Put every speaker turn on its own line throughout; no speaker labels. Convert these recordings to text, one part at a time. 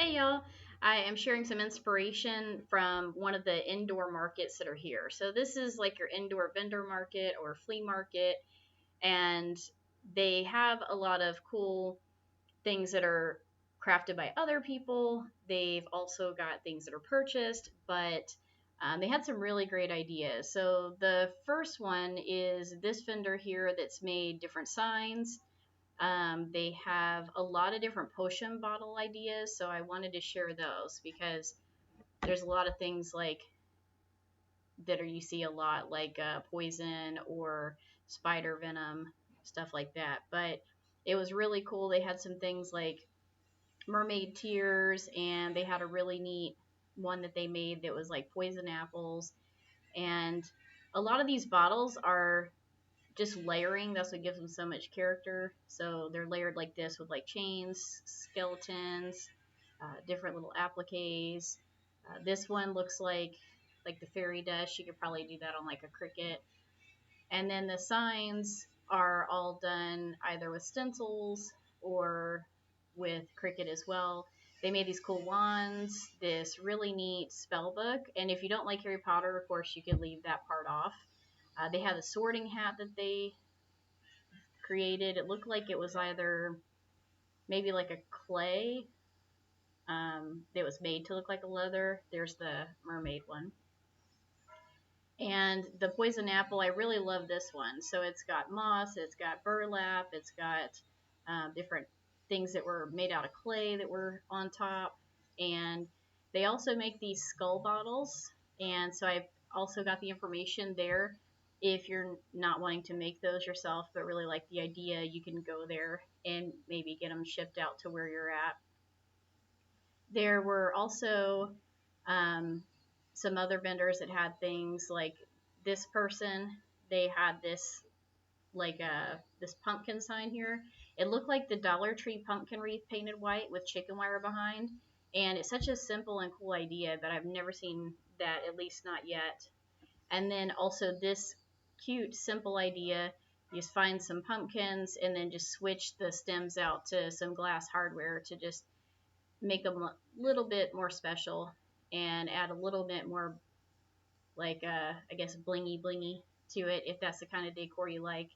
Hey y'all, I am sharing some inspiration from one of the indoor markets that are here. So this is like your indoor vendor market or flea market, and they have a lot of cool things that are crafted by other people. They've also got things that are purchased, but they had some really great ideas. So the first one is this vendor here that's made different signs. They have a lot of different potion bottle ideas, so I wanted to share those because there's a lot of things like that are you see a lot, like poison or spider venom, stuff like that. But it was really cool. They had some things like mermaid tears, and they had a really neat one that they made that was like poison apples. And a lot of these bottles are just layering. That's what gives them so much character. So they're layered like this with like chains, skeletons, different little appliques. This one looks like the fairy dust. You could probably do that on like a cricket. And then the signs are all done either with stencils or with cricket as well. They made these cool wands, this really neat spell book, and if you don't like Harry Potter, of course, you could leave that part off. They had a sorting hat that they created. It looked like it was either maybe like a clay that was made to look like a leather. There's the mermaid one. And the poison apple, I really love this one. So it's got moss, it's got burlap, it's got different things that were made out of clay that were on top. And they also make these skull bottles. And so I also got the information there. If you're not wanting to make those yourself, but really like the idea, you can go there and maybe get them shipped out to where you're at. There were also um, some other vendors that had things like this person. They had this like this pumpkin sign here. It looked like the Dollar Tree pumpkin wreath painted white with chicken wire behind, and it's such a simple and cool idea, but I've never seen that, at least not yet. And then also this cute simple idea. You just find some pumpkins and then just switch the stems out to some glass hardware to just make them a little bit more special and add a little bit more like I guess blingy blingy to it if that's the kind of decor you like.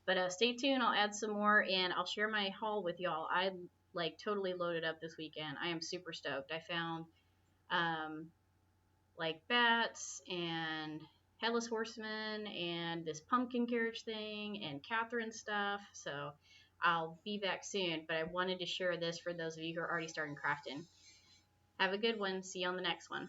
But stay tuned, I'll add some more and I'll share my haul with y'all. I like totally loaded up this weekend. I am super stoked. I found um, like bats and headless horsemen and this pumpkin carriage thing and Catherine stuff. So I'll be back soon, but I wanted to share this for those of you who are already starting crafting. Have a good one. See you on the next one.